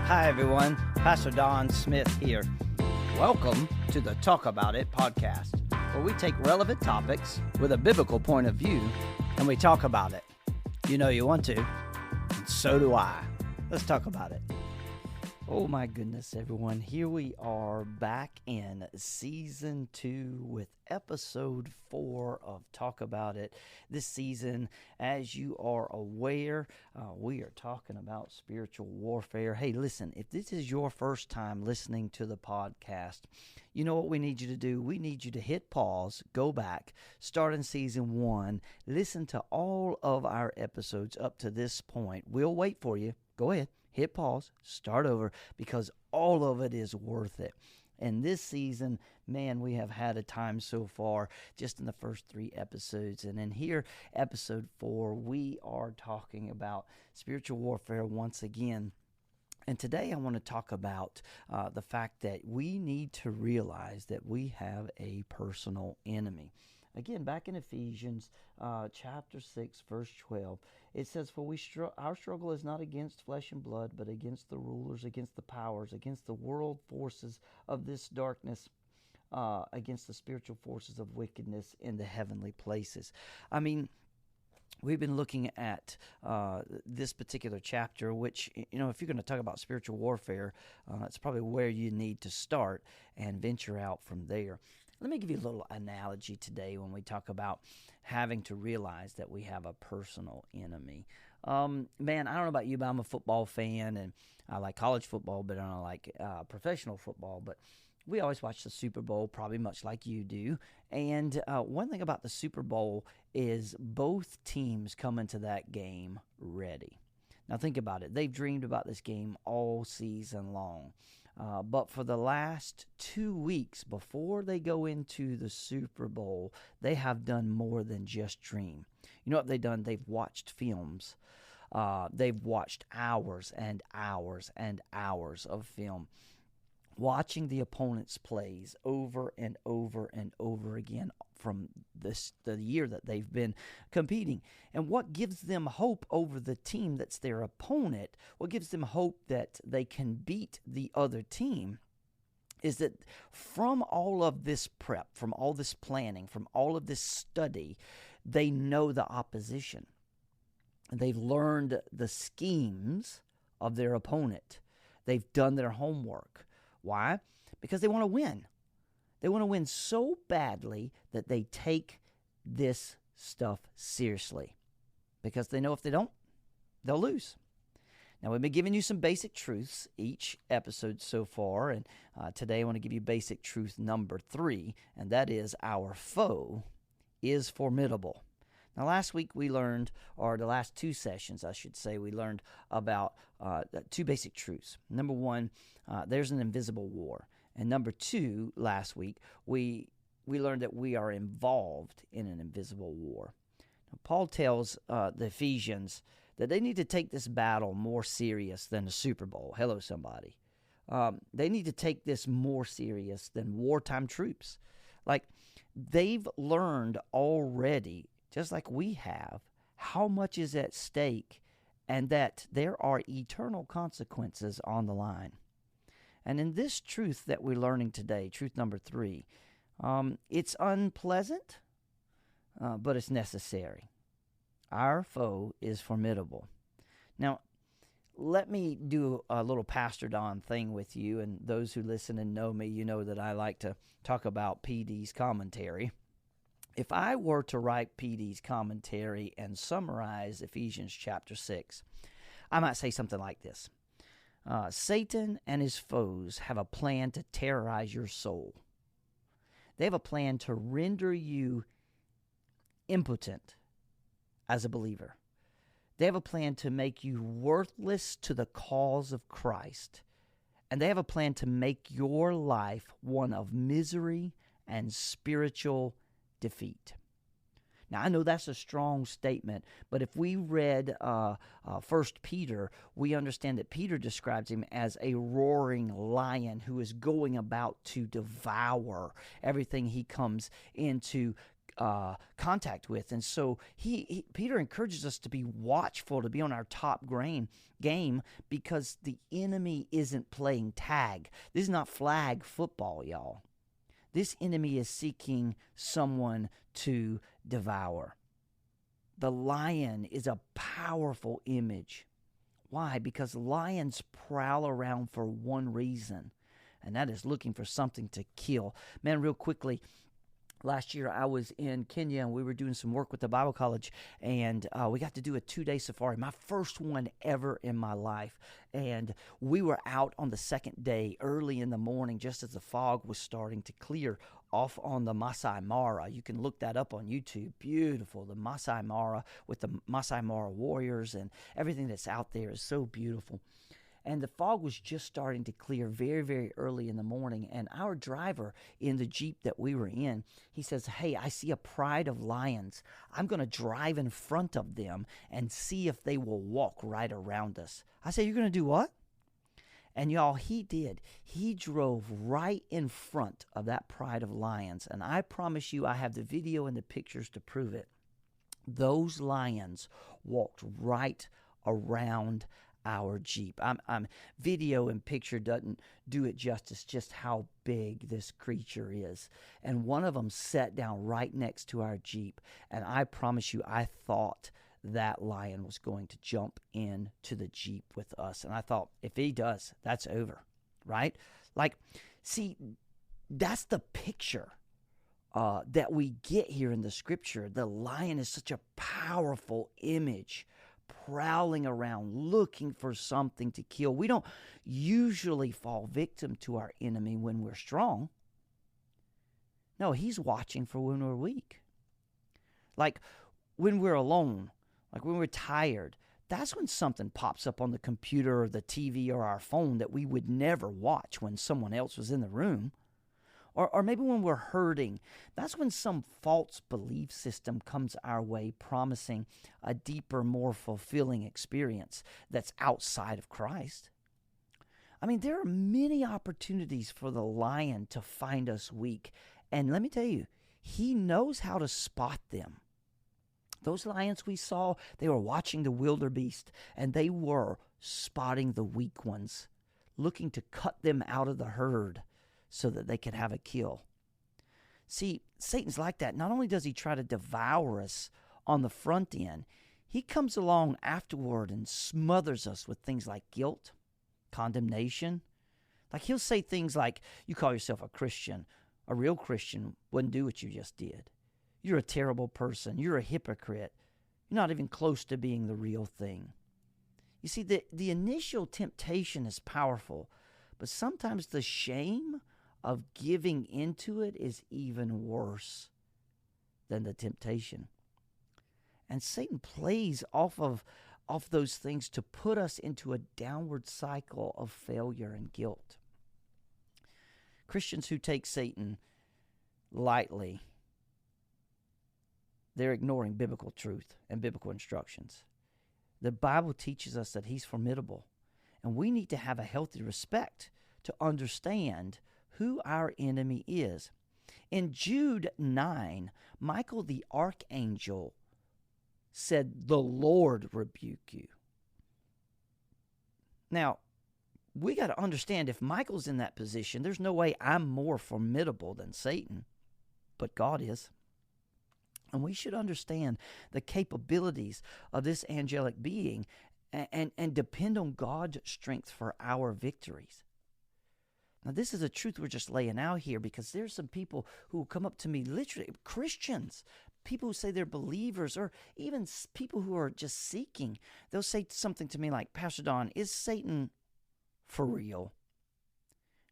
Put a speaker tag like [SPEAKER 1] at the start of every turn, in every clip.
[SPEAKER 1] Hi, everyone. Pastor Don Smith here. Welcome to the Talk About It podcast, where we take relevant topics with a biblical point of view and we talk about it. You know you want to, and so do I. Let's talk about it. Oh my goodness, everyone. Here we are back in season 2 with episode 4 of Talk About It. This season, as you are aware, we are talking about spiritual warfare. Hey, listen, if this is your first time listening to the podcast, you know what we need you to do? We need you to hit pause, go back, start in season 1, listen to all of our episodes up to this point. We'll wait for you. Go ahead. Hit pause, start over, because all of it is worth it. And this season, man, we have had a time so far just in the first 3 episodes. And in here, episode 4, we are talking about spiritual warfare once again. And today I want to talk about the fact that we need to realize that we have a personal enemy. Again, back in Ephesians chapter 6, verse 12, it says, "For our struggle is not against flesh and blood, but against the rulers, against the powers, against the world forces of this darkness, against the spiritual forces of wickedness in the heavenly places." I mean, we've been looking at this particular chapter, which, you know, if you're going to talk about spiritual warfare, it's probably where you need to start and venture out from there. Let me give you a little analogy today when we talk about having to realize that we have a personal enemy. Man, I don't know about you, but I'm a football fan, and I like college football, but I don't like professional football. But we always watch the Super Bowl, probably much like you do. And one thing about the Super Bowl is both teams come into that game ready. Now think about it. They've dreamed about this game all season long. But for the last 2 weeks before they go into the Super Bowl, they have done more than just dream. You know what they've done? They've watched films. They've watched hours and hours and hours of film, watching the opponent's plays over and over and over again from the year that they've been competing. And what gives them hope over the team that's their opponent, what gives them hope that they can beat the other team, is that from all of this prep, from all this planning, from all of this study, they know the opposition. They've learned the schemes of their opponent. They've done their homework. Why? Because they want to win. They want to win so badly that they take this stuff seriously, because they know if they don't, they'll lose. Now, we've been giving you some basic truths each episode so far, and today I want to give you basic truth number 3, and that is our foe is formidable. Now, last week we learned, or the last 2 sessions, I should say, we learned about 2 basic truths. Number 1, there's an invisible war. And number 2, last week, we learned that we are involved in an invisible war. Now, Paul tells the Ephesians that they need to take this battle more serious than the Super Bowl. Hello, somebody. They need to take this more serious than wartime troops. Like, they've learned already, just like we have, how much is at stake and that there are eternal consequences on the line. And in this truth that we're learning today, truth number 3, it's unpleasant, but it's necessary. Our foe is formidable. Now, let me do a little Pastor Don thing with you, and those who listen and know me, you know that I like to talk about PD's commentary. If I were to write PD's commentary and summarize Ephesians chapter 6, I might say something like this. Satan and his foes have a plan to terrorize your soul. They have a plan to render you impotent as a believer. They have a plan to make you worthless to the cause of Christ. And they have a plan to make your life one of misery and spiritual defeat. Now, I know that's a strong statement, but if we read 1 Peter, we understand that Peter describes him as a roaring lion who is going about to devour everything he comes into contact with. And so Peter encourages us to be watchful, to be on our top game, because the enemy isn't playing tag. This is not flag football, y'all. This enemy is seeking someone to devour. The lion is a powerful image. Why? Because lions prowl around for one reason, and that is looking for something to kill. Man, real quickly, last year I was in Kenya and we were doing some work with the Bible College, and we got to do a 2-day safari, my first one ever in my life. And we were out on the second day early in the morning just as the fog was starting to clear off on the Masai Mara. You can look that up on YouTube. Beautiful. The Masai Mara with the Masai Mara warriors and everything that's out there is so beautiful. And the fog was just starting to clear very, very early in the morning. And our driver in the Jeep that we were in, he says, "Hey, I see a pride of lions. I'm going to drive in front of them and see if they will walk right around us." I said, "You're going to do what?" And y'all, he did. He drove right in front of that pride of lions. And I promise you, I have the video and the pictures to prove it. Those lions walked right around our Jeep. Video and picture doesn't do it justice just how big this creature is. And one of them sat down right next to our Jeep. And I promise you, I thought that lion was going to jump into the Jeep with us. And I thought, if he does, that's over, right? Like, see, that's the picture that we get here in the scripture. The lion is such a powerful image, prowling around, looking for something to kill. We don't usually fall victim to our enemy when we're strong. No, he's watching for when we're weak. Like when we're alone, like when we're tired, that's when something pops up on the computer or the TV or our phone that we would never watch when someone else was in the room. Or maybe when we're hurting, that's when some false belief system comes our way promising a deeper, more fulfilling experience that's outside of Christ. I mean, there are many opportunities for the lion to find us weak. And let me tell you, he knows how to spot them. Those lions we saw, they were watching the wildebeest, and they were spotting the weak ones, looking to cut them out of the herd so that they could have a kill. See, Satan's like that. Not only does he try to devour us on the front end, he comes along afterward and smothers us with things like guilt, condemnation. Like he'll say things like, "You call yourself a Christian. A real Christian wouldn't do what you just did. You're a terrible person. You're a hypocrite. You're not even close to being the real thing." You see, the initial temptation is powerful, but sometimes the shame of giving into it is even worse than the temptation. And Satan plays off those things to put us into a downward cycle of failure and guilt. Christians who take Satan lightly, they're ignoring biblical truth and biblical instructions. The Bible teaches us that he's formidable, and we need to have a healthy respect to understand who our enemy is. In Jude 9, Michael the archangel said, "The Lord rebuke you." Now, we got to understand, if Michael's in that position, there's no way I'm more formidable than Satan, but God is. And we should understand the capabilities of this angelic being and depend on God's strength for our victories. Now, this is a truth we're just laying out here, because there's some people who will come up to me, literally Christians, people who say they're believers, or even people who are just seeking. They'll say something to me like, "Pastor Don, is Satan for real?"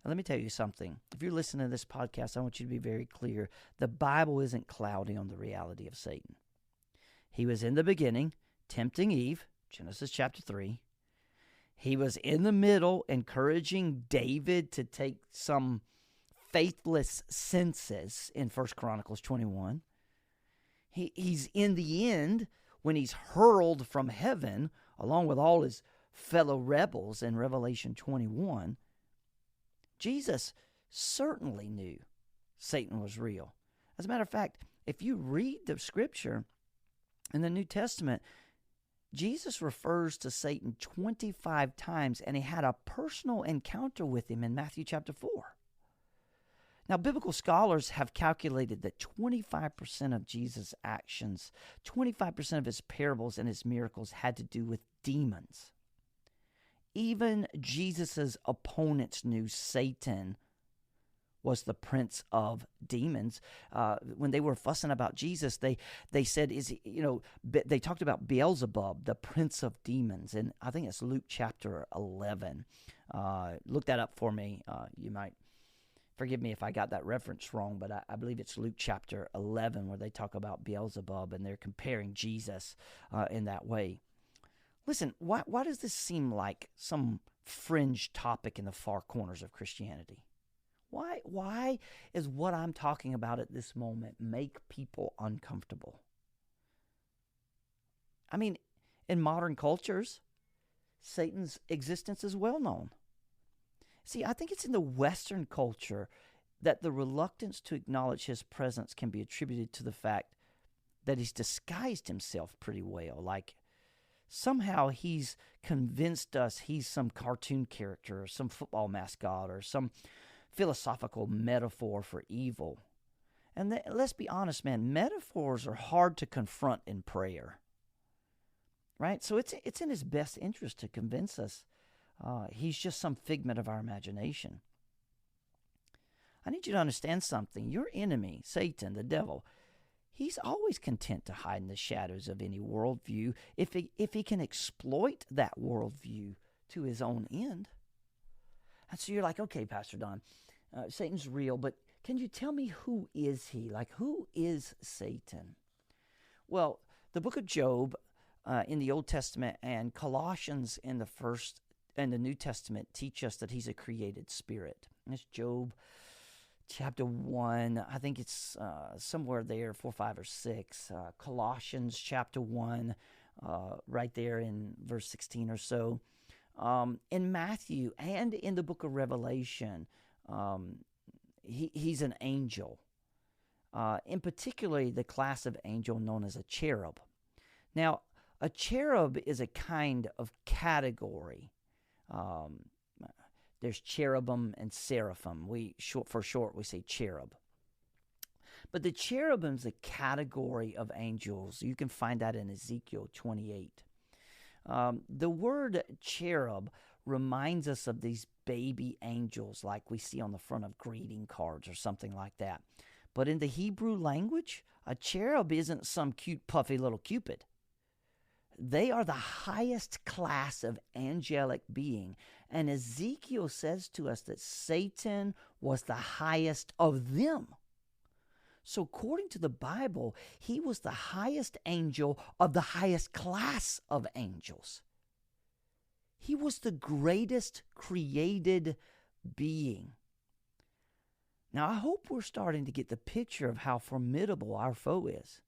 [SPEAKER 1] Now, let me tell you something. If you're listening to this podcast, I want you to be very clear. The Bible isn't cloudy on the reality of Satan. He was in the beginning, tempting Eve, Genesis chapter 3. He was in the middle, encouraging David to take some faithless census in 1 Chronicles 21. He's in the end when he's hurled from heaven along with all his fellow rebels in Revelation 21. Jesus certainly knew Satan was real. As a matter of fact, if you read the scripture in the New Testament, Jesus refers to Satan 25 times, and he had a personal encounter with him in Matthew chapter 4. Now, biblical scholars have calculated that 25% of Jesus' actions, 25% of his parables and his miracles had to do with demons. Even Jesus' opponents knew Satan was the prince of demons. When they were fussing about Jesus, they said, they talked about Beelzebub, the prince of demons. And I think it's Luke chapter 11. Look that up for me. You might forgive me if I got that reference wrong, but I believe it's Luke chapter 11 where they talk about Beelzebub and they're comparing Jesus in that way. Listen, why does this seem like some fringe topic in the far corners of Christianity? Why is what I'm talking about at this moment make people uncomfortable? I mean, in modern cultures, Satan's existence is well known. See, I think it's in the Western culture that the reluctance to acknowledge his presence can be attributed to the fact that he's disguised himself pretty well. Like, somehow he's convinced us he's some cartoon character or some football mascot or some philosophical metaphor for evil. And let's be honest, man, metaphors are hard to confront in prayer. Right? So it's in his best interest to convince us he's just some figment of our imagination. I need you to understand something. Your enemy, Satan, the devil, he's always content to hide in the shadows of any worldview if he can exploit that worldview to his own end. And so you're like, okay, Pastor Don, Satan's real, but can you tell me who is he? Like, who is Satan? Well, the book of Job in the Old Testament and Colossians in the New Testament teach us that he's a created spirit. It's Job chapter 1, I think it's somewhere there, 4, 5, or 6. Colossians chapter 1, right there in verse 16 or so. In Matthew and in the book of Revelation, he's an angel. In particular, the class of angel known as a cherub. Now, a cherub is a kind of category. There's cherubim and seraphim. For short, we say cherub. But the cherubim's a category of angels. You can find that in Ezekiel 28. The word cherub reminds us of these baby angels like we see on the front of greeting cards or something like that. But in the Hebrew language, a cherub isn't some cute, puffy little Cupid. They are the highest class of angelic being. And Ezekiel says to us that Satan was the highest of them. So according to the Bible, he was the highest angel of the highest class of angels. He was the greatest created being. Now, I hope we're starting to get the picture of how formidable our foe is.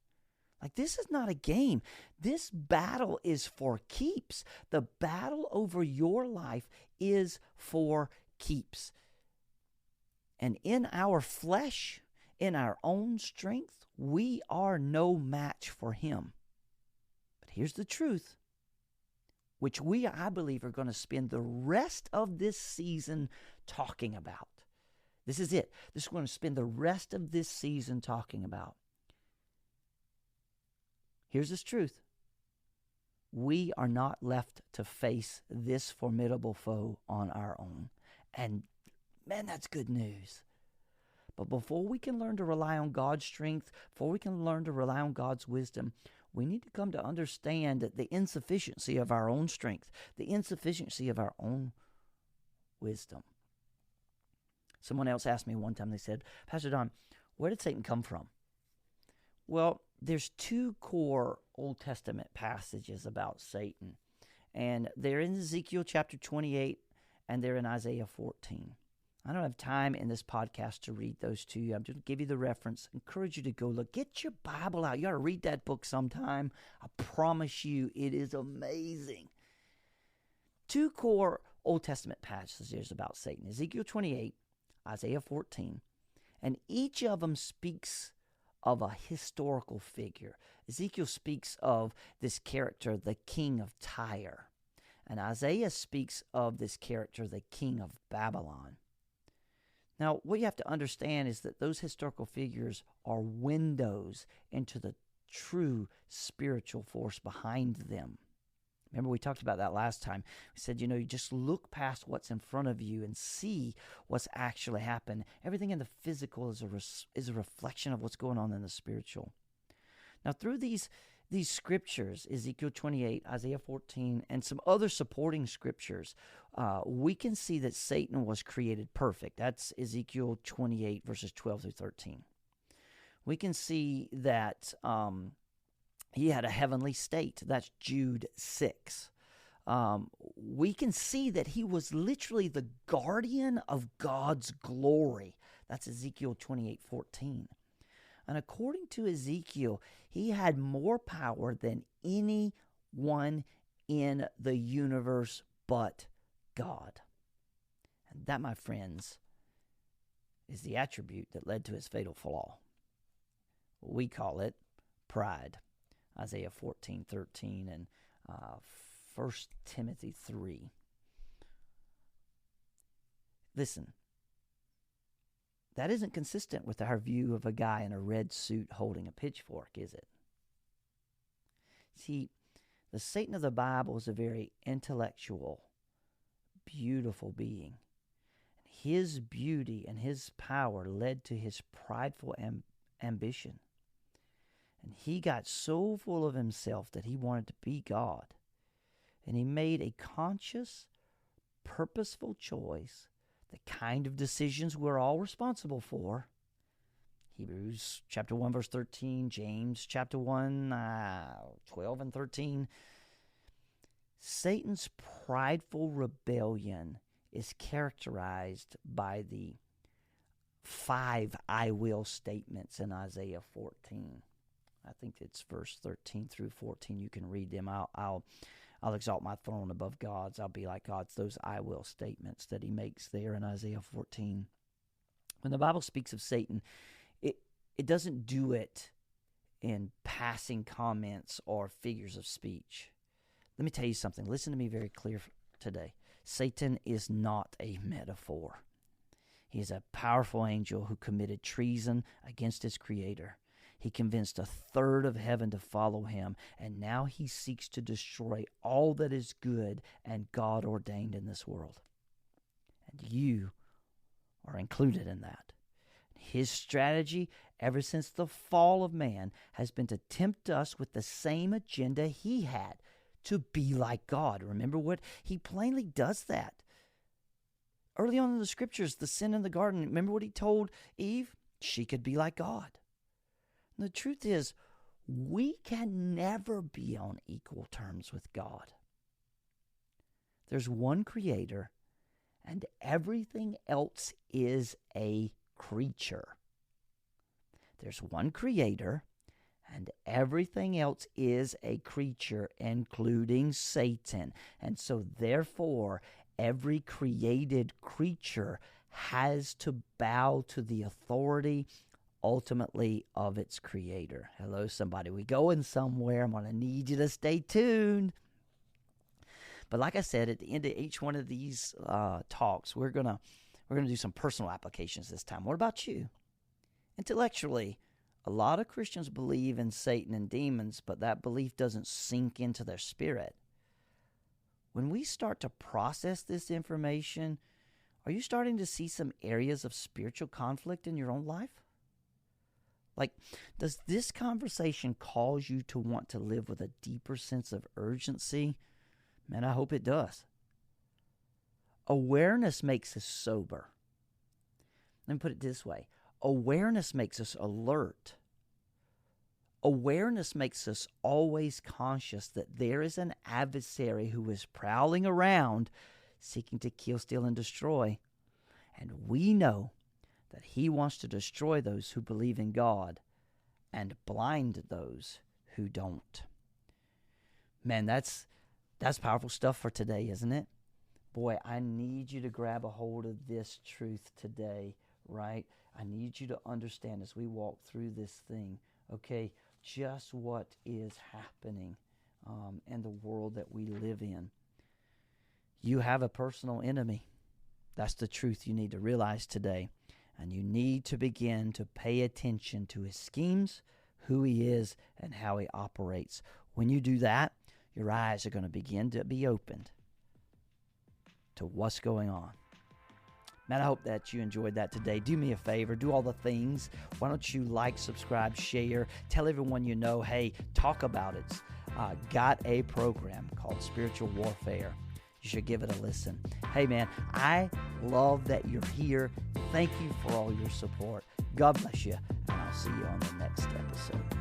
[SPEAKER 1] Like, this is not a game. This battle is for keeps. The battle over your life is for keeps. And in our flesh, in our own strength, we are no match for him. But here's the truth, which I believe, are going to spend the rest of this season talking about. This is it. This is going to spend the rest of this season talking about. Here's this truth. We are not left to face this formidable foe on our own. And man, that's good news. But before we can learn to rely on God's strength, before we can learn to rely on God's wisdom, we need to come to understand the insufficiency of our own strength, the insufficiency of our own wisdom. Someone else asked me one time, they said, Pastor Don, where did Satan come from? Well, there's two core Old Testament passages about Satan, and they're in Ezekiel chapter 28, and they're in Isaiah 14. I don't have time in this podcast to read those to you. I'm just going to give you the reference. Encourage you to go look. Get your Bible out. You ought to read that book sometime. I promise you, it is amazing. Two core Old Testament passages about Satan. Ezekiel 28, Isaiah 14. And each of them speaks of a historical figure. Ezekiel speaks of this character, the king of Tyre. And Isaiah speaks of this character, the king of Babylon. Now, what you have to understand is that those historical figures are windows into the true spiritual force behind them. Remember, we talked about that last time. We said, you just look past what's in front of you and see what's actually happened. Everything in the physical is a reflection of what's going on in the spiritual. Now, through these scriptures, Ezekiel 28, Isaiah 14, and some other supporting scriptures, we can see that Satan was created perfect. That's Ezekiel 28, verses 12 through 13. We can see that he had a heavenly state. That's Jude 6. We can see that he was literally the guardian of God's glory. That's Ezekiel 28:14. And according to Ezekiel, he had more power than anyone in the universe but God. And that, my friends, is the attribute that led to his fatal flaw. We call it pride. Isaiah 14:13 and 1 Timothy 3. Listen, that isn't consistent with our view of a guy in a red suit holding a pitchfork, is it? See, the Satan of the Bible is a very intellectual, beautiful being. His beauty and his power led to his prideful ambition. And he got so full of himself that he wanted to be God. And he made a conscious, purposeful choice, the kind of decisions we're all responsible for. Hebrews chapter 1, verse 13, James chapter 1, 12 and 13. Satan's prideful rebellion is characterized by the 5 I will statements in Isaiah 14. I think it's verse 13 through 14. You can read them. I'll exalt my throne above God's. I'll be like God's. Those I will statements that he makes there in Isaiah 14. When the Bible speaks of Satan, it doesn't do it in passing comments or figures of speech. Let me tell you something. Listen to me very clear today. Satan is not a metaphor. He is a powerful angel who committed treason against his creator. He convinced 1/3 of heaven to follow him, and now he seeks to destroy all that is good and God ordained in this world. And you are included in that. His strategy, ever since the fall of man, has been to tempt us with the same agenda he had, to be like God. Remember what? He plainly does that. Early on in the scriptures, the sin in the garden, remember what he told Eve? She could be like God. And the truth is, we can never be on equal terms with God. There's one creator, and everything else is a creature. There's one creator, and everything else is a creature, including Satan. And so, therefore, every created creature has to bow to the authority ultimately of its creator. Hello, somebody. We going somewhere. I'm going to need you to stay tuned. But like I said, at the end of each one of these talks, we're gonna do some personal applications this time. What about you? Intellectually, a lot of Christians believe in Satan and demons, but that belief doesn't sink into their spirit. When we start to process this information, are you starting to see some areas of spiritual conflict in your own life? Like, does this conversation cause you to want to live with a deeper sense of urgency? Man, I hope it does. Awareness makes us sober. Let me put it this way. Awareness makes us alert. Awareness makes us always conscious that there is an adversary who is prowling around seeking to kill, steal, and destroy. And we know that he wants to destroy those who believe in God and blind those who don't. Man, that's powerful stuff for today, isn't it? Boy, I need you to grab a hold of this truth today. right? I need you to understand as we walk through this thing, okay, just what is happening in the world that we live in. You have a personal enemy. That's the truth you need to realize today. And you need to begin to pay attention to his schemes, who he is, and how he operates. When you do that, your eyes are going to begin to be opened to what's going on. Man, I hope that you enjoyed that today. Do me a favor. Do all the things. Why don't you like, subscribe, share. Tell everyone you know, hey, Talk About It's got a program called Spiritual Warfare. You should give it a listen. Hey, man, I love that you're here. Thank you for all your support. God bless you, and I'll see you on the next episode.